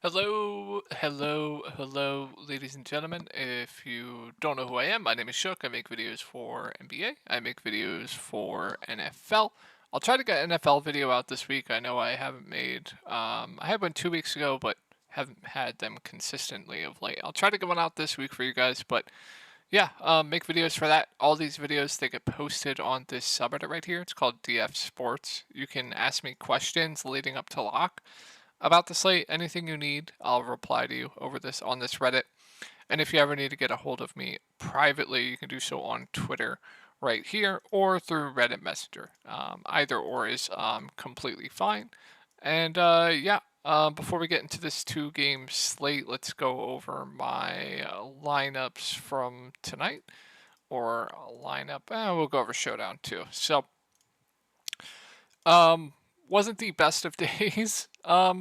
Hello, ladies and gentlemen. If you don't know who I am, my name is Shook. I make videos for NBA. I make videos for NFL. I'll try to get an NFL video out this week. I know I haven't made, I had one 2 weeks ago, but haven't had them consistently of late. I'll try to get one out this week for you guys, but yeah, make videos for that. All these videos, they get posted on this subreddit right here. It's called DF Sports. You can ask me questions leading up to lock about the slate. Anything you need, I'll reply to you over this on this Reddit. And if you ever need to get a hold of me privately, you can do so on Twitter right here or through Reddit Messenger. Either or is completely fine. And yeah, before we get into this two-game slate, let's go over my lineups from tonight. Or a lineup. We'll go over Showdown too. So um, wasn't the best of days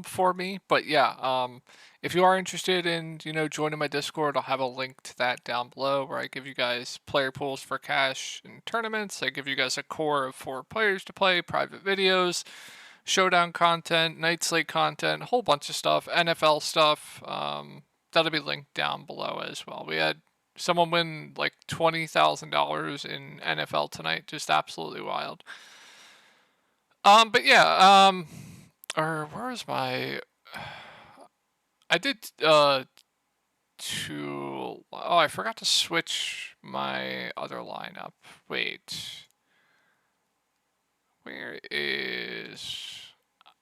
for me, but yeah, if you are interested in, joining my Discord, I'll have a link to that down below where I give you guys player pools for cash and tournaments. I give you guys a core of 4 players to play, private videos, showdown content, night slate content, a whole bunch of stuff, NFL stuff. That'll be linked down below as well. We had someone win like $20,000 in NFL tonight, just absolutely wild. But yeah, or where is my? I did two oh I forgot to switch my other lineup. Wait, where is?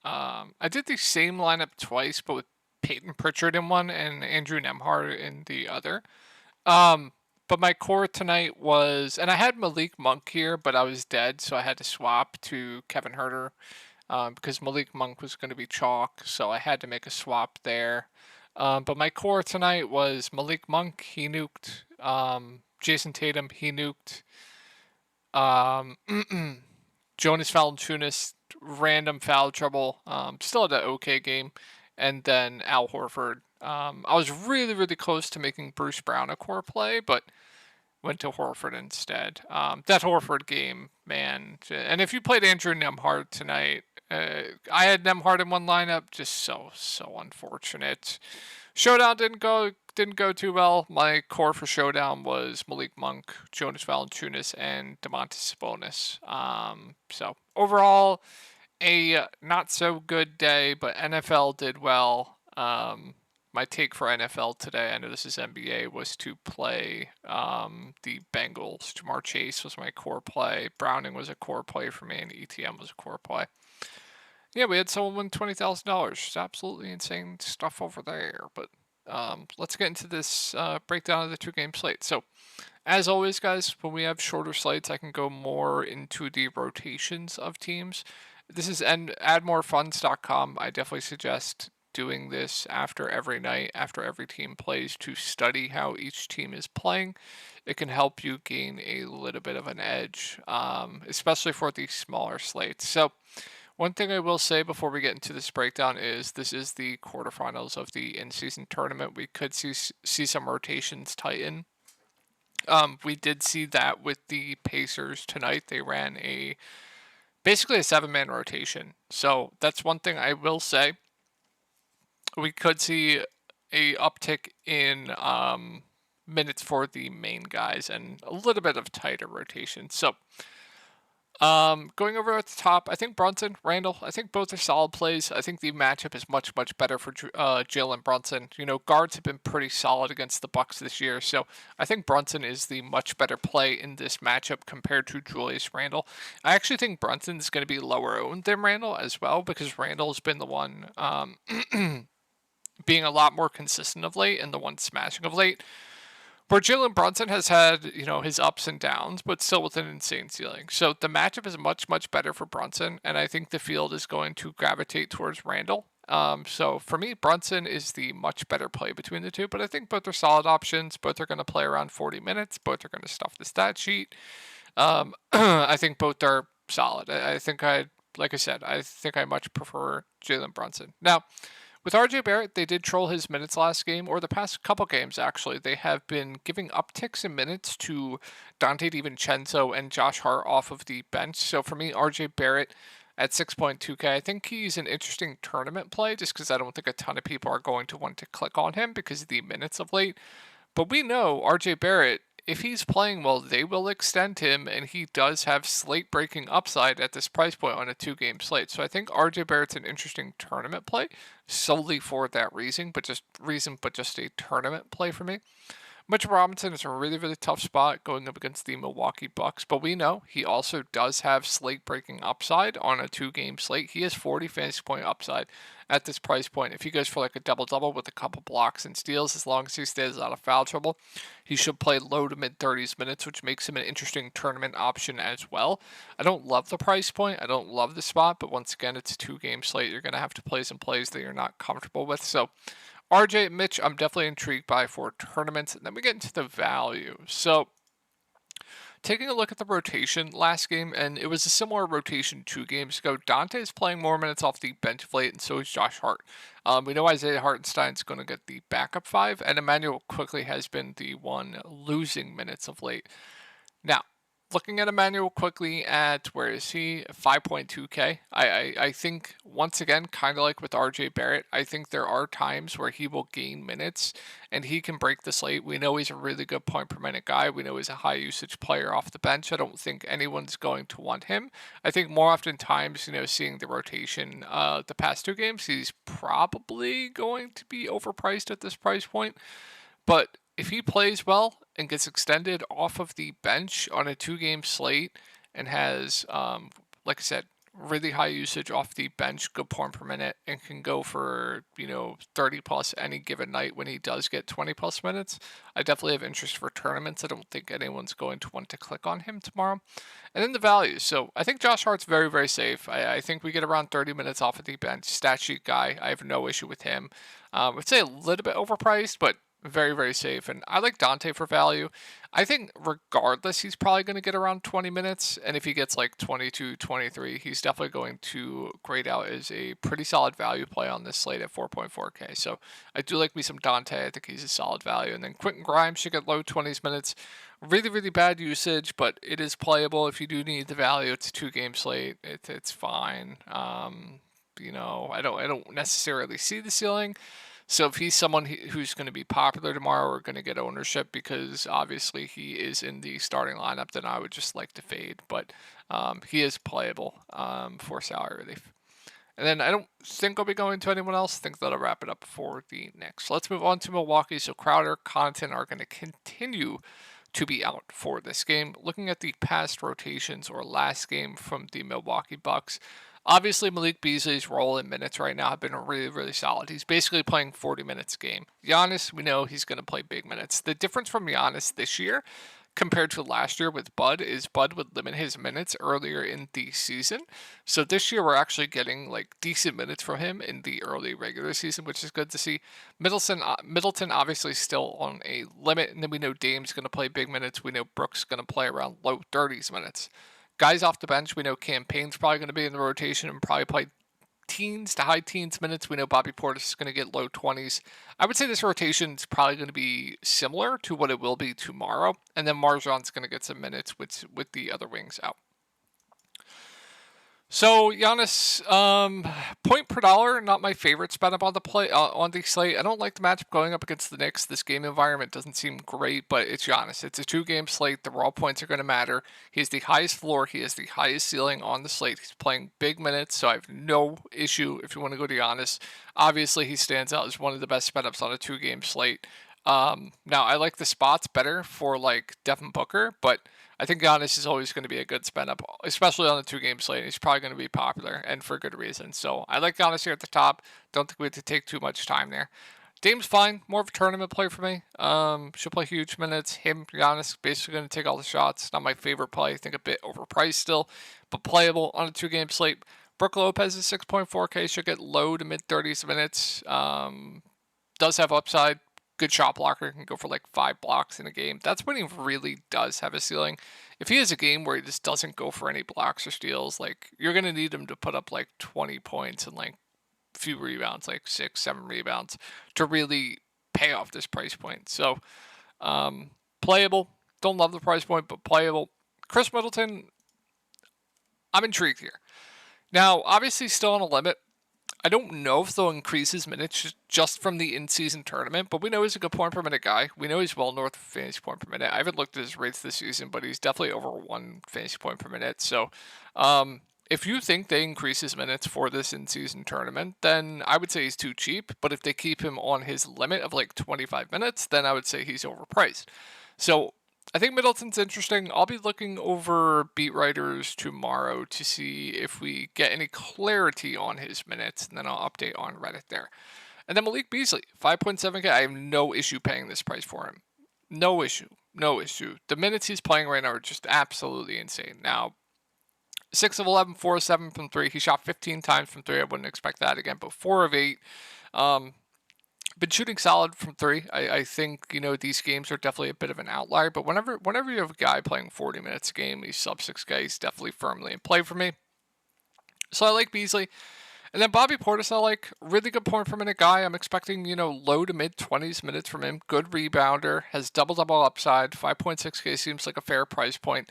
I did the same lineup twice, but with Peyton Pritchard in one and Andrew Nemhard in the other. Um, but my core tonight was, and I had Malik Monk here, but I was dead, so I had to swap to Kevin Herter because Malik Monk was going to be chalk, so I had to make a swap there. But my core tonight was Malik Monk, he nuked. Jason Tatum, he nuked. Um, Jonas Valanciunas, random foul trouble. Still had an okay game. And then Al Horford. I was really, really close to making Bruce Brown a core play, but went to Horford instead. That Horford game, man. And if you played Andrew Nemhard tonight, I had Nemhard in one lineup. Just so unfortunate. Showdown didn't go too well. My core for Showdown was Malik Monk, Jonas Valanciunas, and Domantas Sabonis. So overall, a not so good day, but NFL did well. My take for NFL today, I know this is NBA, was to play the Bengals. Jamar Chase was my core play. Browning was a core play for me, and ETM was a core play. Yeah, we had someone win $20,000. It's absolutely insane stuff over there. But let's get into this breakdown of the two-game slate. So, as always, guys, when we have shorter slates, I can go more into the rotations of teams. This is addmorefunds.com. I definitely suggest doing this after every night, after every team plays, to study how each team is playing. It can help you gain a little bit of an edge, especially for these smaller slates. So, one thing I will say before we get into this breakdown is this is the quarterfinals of the in-season tournament. We could see some rotations tighten. We did see that with the Pacers tonight. They ran basically a 7-man rotation. So that's one thing I will say. We could see a uptick in minutes for the main guys and a little bit of tighter rotation. So going over at the top, I think Brunson, Randall, I think both are solid plays. I think the matchup is much, much better for Jalen Brunson. Guards have been pretty solid against the Bucks this year, so I think Brunson is the much better play in this matchup compared to Julius Randle. I actually think Brunson's going to be lower owned than Randall as well because Randall's been the one being a lot more consistent of late and the one smashing of late. Where Jalen Brunson has had, his ups and downs, but still with an insane ceiling. So the matchup is much, much better for Brunson, and I think the field is going to gravitate towards Randall. So for me, Brunson is the much better play between the two, but I think both are solid options. Both are going to play around 40 minutes. Both are going to stuff the stat sheet. I think both are solid. Like I said, I think I much prefer Jalen Brunson. Now, with RJ Barrett, they did troll his minutes last game, or the past couple games actually. They have been giving upticks in minutes to Dante DiVincenzo and Josh Hart off of the bench. So for me, RJ Barrett at 6.2K. I think he's an interesting tournament play just because I don't think a ton of people are going to want to click on him because of the minutes of late. But we know RJ Barrett, if he's playing well, they will extend him, and he does have slate breaking upside at this price point on a 2-game slate. So I think RJ Barrett's an interesting tournament play solely for that reason, but just a tournament play for me. Mitchell Robinson is a really, really tough spot going up against the Milwaukee Bucks, but we know he also does have slate breaking upside on a 2-game slate. He has 40 fantasy point upside at this price point. If he goes for like a double-double with a couple blocks and steals, as long as he stays out of foul trouble, he should play low to mid 30s minutes, which makes him an interesting tournament option as well. I don't love the price point. I don't love the spot, but once again, it's a 2-game slate. You're going to have to play some plays that you're not comfortable with. So RJ, Mitch, I'm definitely intrigued by for tournaments. And then we get into the value. So taking a look at the rotation last game, and it was a similar rotation 2 games ago. Dante is playing more minutes off the bench of late, and so is Josh Hart. We know Isaiah Hartenstein's going to get the backup 5, and Emmanuel quickly has been the one losing minutes of late. Now, looking at Emmanuel quickly at, where is he? 5.2K. I think, once again, kind of like with RJ Barrett, I think there are times where he will gain minutes and he can break the slate. We know he's a really good point per minute guy. We know he's a high usage player off the bench. I don't think anyone's going to want him. I think more often times, seeing the rotation the past 2 games, he's probably going to be overpriced at this price point. But if he plays well and gets extended off of the bench on a 2-game slate and has, like I said, really high usage off the bench, good point per minute, and can go for, 30 plus any given night when he does get 20 plus minutes, I definitely have interest for tournaments. I don't think anyone's going to want to click on him tomorrow. And then the values. So I think Josh Hart's very, very safe. I think we get around 30 minutes off of the bench. Stat sheet guy. I have no issue with him. I would say a little bit overpriced, but very, very safe. And I like Dante for value. I think regardless, he's probably going to get around 20 minutes. And if he gets like 22, 23, he's definitely going to grade out as a pretty solid value play on this slate at 4.4K. So I do like me some Dante. I think he's a solid value. And then Quentin Grimes should get low 20s minutes. Really, really bad usage, but it is playable. If you do need the value, it's a 2-game slate. It's fine. I don't necessarily see the ceiling. So if he's someone who's going to be popular tomorrow or going to get ownership because obviously he is in the starting lineup, then I would just like to fade. But he is playable for salary relief. And then I don't think I'll be going to anyone else. I think that'll wrap it up for the Knicks. Let's move on to Milwaukee. So Crowder, Connaughton are going to continue to be out for this game. Looking at the past rotations or last game from the Milwaukee Bucks, obviously, Malik Beasley's role in minutes right now have been really, really solid. He's basically playing 40 minutes a game. Giannis, we know he's going to play big minutes. The difference from Giannis this year compared to last year with Bud is Bud would limit his minutes earlier in the season. So this year we're actually getting like decent minutes from him in the early regular season, which is good to see. Middleton obviously still on a limit, and then we know Dame's going to play big minutes. We know Brooks going to play around low 30s minutes. Guys off the bench, we know Campaign's probably going to be in the rotation and probably play teens to high teens minutes. We know Bobby Portis is going to get low 20s. I would say this rotation is probably going to be similar to what it will be tomorrow. And then MarJon's going to get some minutes with the other wings out. So Giannis, point per dollar, not my favorite spot up on the slate. I don't like the matchup going up against the Knicks. This game environment doesn't seem great, but it's Giannis. It's a 2-game slate. The raw points are going to matter. He has the highest floor. He has the highest ceiling on the slate. He's playing big minutes, so I have no issue if you want to go to Giannis. Obviously, he stands out as one of the best spot-ups on a 2-game slate. Now, I like the spots better for like Devin Booker, but I think Giannis is always going to be a good spin up, especially on the 2-game slate. He's probably going to be popular and for good reason. So I like Giannis here at the top. Don't think we have to take too much time there. Dame's fine. More of a tournament play for me. Should play huge minutes. Him, Giannis, basically going to take all the shots. Not my favorite play. I think a bit overpriced still, but playable on a 2-game slate. Brook Lopez is 6.4K. Should get low to mid 30s minutes. Does have upside. Good shot blocker, can go for like 5 blocks in a game. That's when he really does have a ceiling. If he has a game where he just doesn't go for any blocks or steals, like you're going to need him to put up like 20 points and like a few rebounds, like 6, 7 rebounds to really pay off this price point. So playable. Don't love the price point, but playable. Chris Middleton, I'm intrigued here. Now, obviously, still on a limit. I don't know if they'll increase his minutes just from the in-season tournament, but we know he's a good point per minute guy. We know he's well north of fantasy point per minute. I haven't looked at his rates this season, but he's definitely over 1 fantasy point per minute. So, if you think they increase his minutes for this in-season tournament, then I would say he's too cheap. But if they keep him on his limit of like 25 minutes, then I would say he's overpriced. So I think Middleton's interesting. I'll be looking over beat writers tomorrow to see if we get any clarity on his minutes, and then I'll update on Reddit there. And then Malik Beasley, 5.7K. I have no issue paying this price for him. No issue. No issue. The minutes he's playing right now are just absolutely insane. Now, 6 of 11, 4 of 7 from 3. He shot 15 times from 3. I wouldn't expect that again, but 4 of 8. Been shooting solid from 3. I think, these games are definitely a bit of an outlier, but whenever you have a guy playing 40 minutes a game, he's sub 6K, he's definitely firmly in play for me. So I like Beasley. And then Bobby Portis, I like. Really good point per minute guy. I'm expecting, low to mid 20s minutes from him. Good rebounder. Has double upside. 5.6K seems like a fair price point.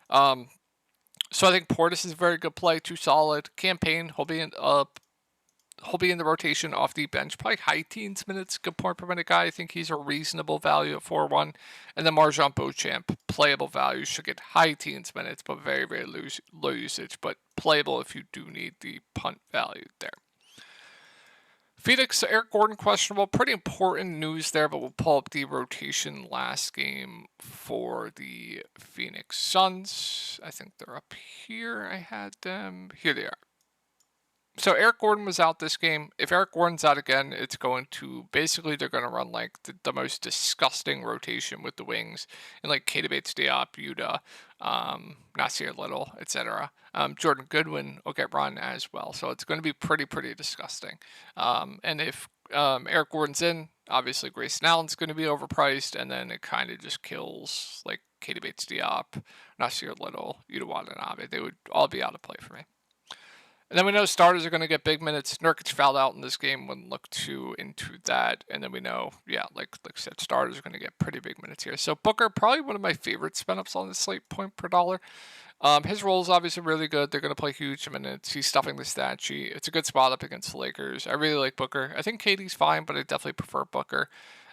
So I think Portis is a very good play. Too solid. Campaign, he'll be in the rotation off the bench, probably high teens minutes, good point per minute guy. I think he's a reasonable value at 4-1. And then Marjon Beauchamp, playable value, should get high teens minutes, but very, very low usage, but playable if you do need the punt value there. Phoenix, Eric Gordon questionable. Pretty important news there, but we'll pull up the rotation last game for the Phoenix Suns. I think they're up here. I had them. Here they are. So Eric Gordon was out this game. If Eric Gordon's out again, it's going to basically they're going to run like the most disgusting rotation with the wings and like Keita Bates-Diop, Yuta, Nasir Little, etc. Jordan Goodwin will get run as well. So it's going to be pretty disgusting. And if Eric Gordon's in, obviously Grayson Allen's going to be overpriced, and then it kind of just kills like Keita Bates-Diop, Nasir Little, Yuta Watanabe. They would all be out of play for me. And then we know starters are going to get big minutes. Nurkic fouled out in this game. Wouldn't look too into that. And then we know, like I said, starters are going to get pretty big minutes here. So Booker, probably one of my favorite spin-ups on the slate, point per dollar. His role is obviously really good. They're going to play huge minutes. He's stuffing the stat sheet. It's a good spot up against the Lakers. I really like Booker. I think KD's fine, but I definitely prefer Booker.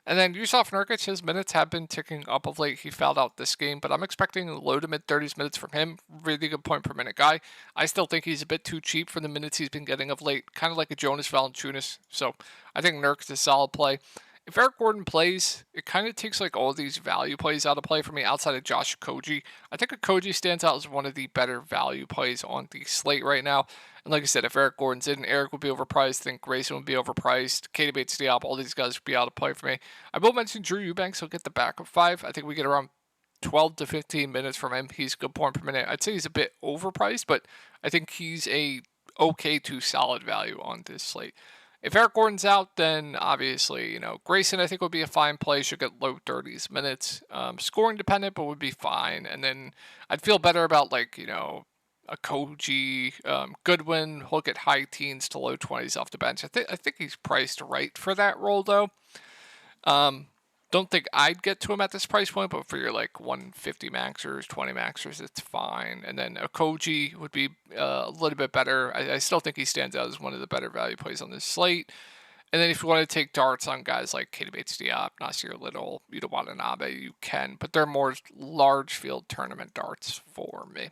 And then Yusuf Nurkic, his minutes have been ticking up of late. He fouled out this game, but I'm expecting low to mid 30s minutes from him. Really good point per minute guy. I still think he's a bit too cheap for the minutes he's been getting of late, kind of like a Jonas Valanciunas. So I think Nurkic is a solid play. If Eric Gordon plays, it kind of takes like all these value plays out of play for me outside of Josh Okogie. I think Okogie stands out as one of the better value plays on the slate right now. And like I said, if Eric Gordon's in, Eric would be overpriced. I think Grayson would be overpriced. Keita Bates-Diop, all these guys would be out of play for me. I will mention Drew Eubanks will get the backup 5. I think we get around 12 to 15 minutes from him. He's a good point per minute. I'd say he's a bit overpriced, but I think he's a okay to solid value on this slate. If Eric Gordon's out, then obviously, Grayson I think would be a fine play. Should get low 30s minutes. Scoring dependent, but would be fine. And then I'd feel better about a Koji, Goodwin. He'll get high teens to low 20s off the bench. I think he's priced right for that role though. Don't think I'd get to him at this price point, but for your like 150 maxers, 20 maxers, it's fine. And then Okogie would be a little bit better. I still think he stands out as one of the better value plays on this slate. And then if you want to take darts on guys like Keita Bates-Diop, Nasir Little, Yuta Watanabe, you can, but they're more large field tournament darts for me.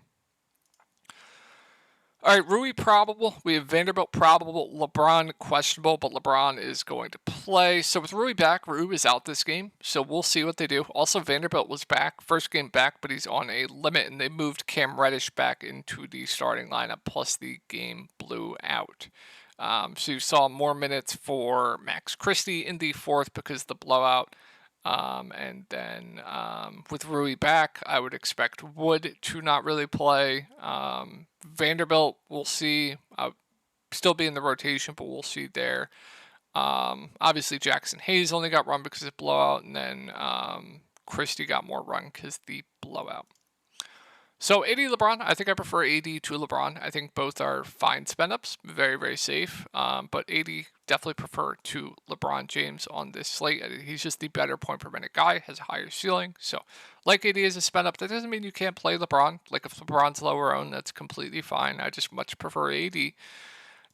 All right, Rui probable. We have Vanderbilt probable. LeBron questionable, but LeBron is going to play. So with Rui back, Rui is out this game, so we'll see what they do. Also, Vanderbilt was back, first game back, but he's on a limit, and they moved Cam Reddish back into the starting lineup, plus the game blew out. So you saw more minutes for Max Christie in the fourth because of the blowout. And then with Rui back, I would expect Wood to not really play. Vanderbilt, we'll see. Still be in the rotation, but we'll see there. Obviously, Jackson Hayes only got run because of blowout, and then Christie got more run because of the blowout. So AD LeBron, I think I prefer AD to LeBron. I think both are fine spend ups, very very safe. But AD definitely prefer to LeBron James on this slate. He's just the better point per minute guy, has a higher ceiling. So like AD is a spend up, that doesn't mean you can't play LeBron. Like if LeBron's lower owned, that's completely fine. I just much prefer AD.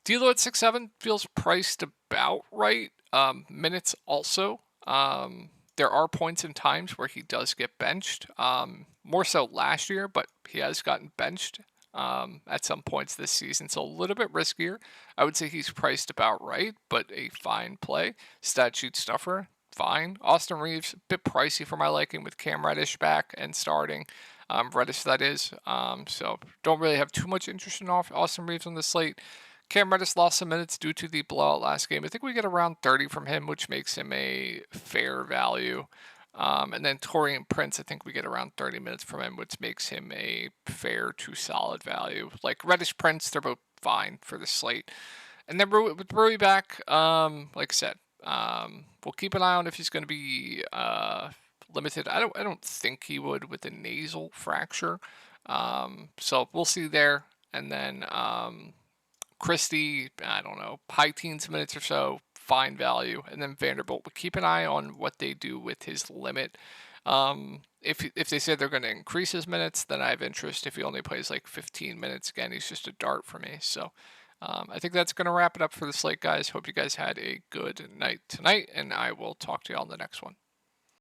D'Lo at 6'7" feels priced about right. Minutes also. There are points and times where he does get benched. More so last year, but he has gotten benched at some points this season, so a little bit riskier. I would say he's priced about right, but a fine play. Stat sheet stuffer, fine. Austin Reeves, a bit pricey for my liking with Cam Reddish back and starting. Reddish, that is. So don't really have too much interest in Austin Reeves on the slate. Cam Reddish lost some minutes due to the blowout last game. I think we get around 30 from him, which makes him a fair value. And then Torian Prince, I think we get around 30 minutes from him, which makes him a fair to solid value. Like Reddish, Prince, they're both fine for the slate. And then with Rui back, like I said, we'll keep an eye on if he's going to be limited. I don't think he would with a nasal fracture. So we'll see there. And then Christie, I don't know, high teens minutes or so, fine value. And then Vanderbilt, but keep an eye on what they do with his limit. If they say they're going to increase his minutes, then I have interest. If he only plays like 15 minutes, again, he's just a dart for me. So I think that's going to wrap it up for the slate, guys. Hope you guys had a good night tonight, and I will talk to you all on the next one.